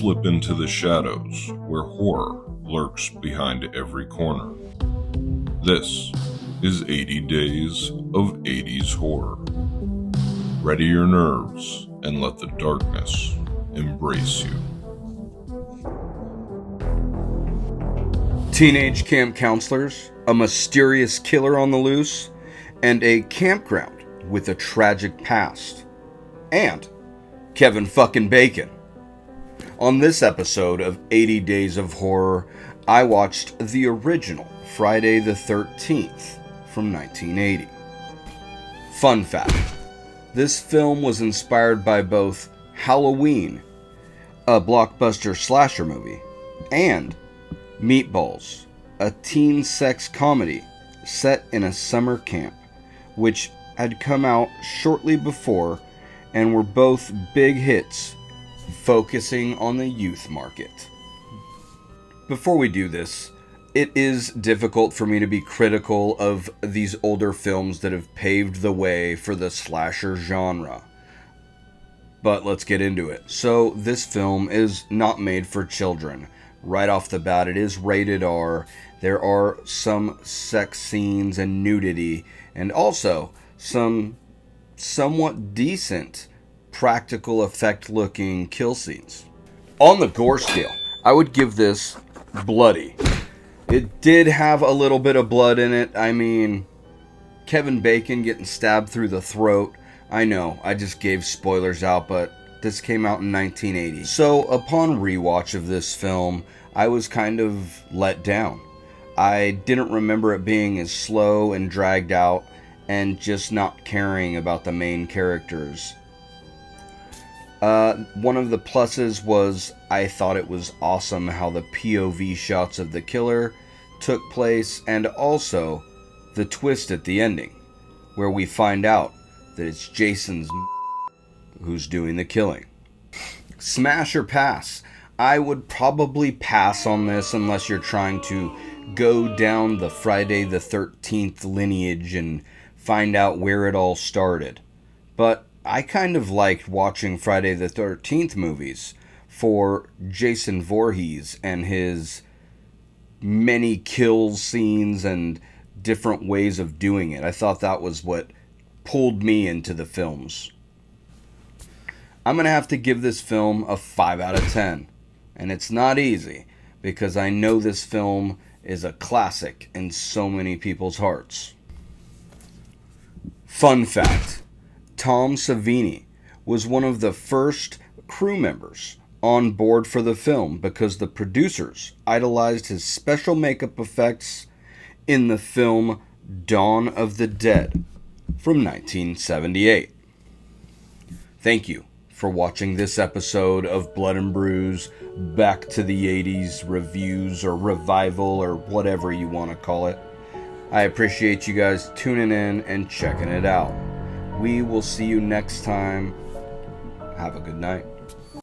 slip into the shadows where horror lurks behind every corner. This is 80 Days of 80's Horror. Ready your nerves and let the darkness embrace you. Teenage camp counselors, a mysterious killer on the loose, and a campground with a tragic past. And Kevin fucking Bacon. On this episode of 80 Days of Horror, I watched the original Friday the 13th from 1980. Fun fact, this film was inspired by both Halloween, a blockbuster slasher movie, and Meatballs, a teen sex comedy set in a summer camp, which had come out shortly before and were both big hits, focusing on the youth market. Before we do this, it is difficult for me to be critical of these older films that have paved the way for the slasher genre. But let's get into it. So, this film is not made for children. Right off the bat, it is rated R. There are some sex scenes and nudity, and also some somewhat decent practical effect looking kill scenes. On the gore scale, I would give this bloody. It did have a little bit of blood in it. I mean, Kevin Bacon getting stabbed through the throat. I know, I just gave spoilers out, but this came out in 1980. So upon rewatch of this film, I was kind of let down. I didn't remember it being as slow and dragged out and just not caring about the main characters. One of the pluses was I thought it was awesome how the POV shots of the killer took place, and also the twist at the ending, where we find out that it's Jason's who's doing the killing. Smash or pass? I would probably pass on this unless you're trying to go down the Friday the 13th lineage and find out where it all started. But I kind of liked watching Friday the 13th movies for Jason Voorhees and his many kill scenes and different ways of doing it. I thought that was what pulled me into the films. I'm going to have to give this film a 5 out of 10. And it's not easy, because I know this film is a classic in so many people's hearts. Fun fact, Tom Savini was one of the first crew members on board for the film because the producers idolized his special makeup effects in the film Dawn of the Dead from 1978. Thank you for watching this episode of Blood Brews Back to the 80's reviews or revival or whatever you want to call it. I appreciate you guys tuning in and checking it out. We will see you next time. Have a good night.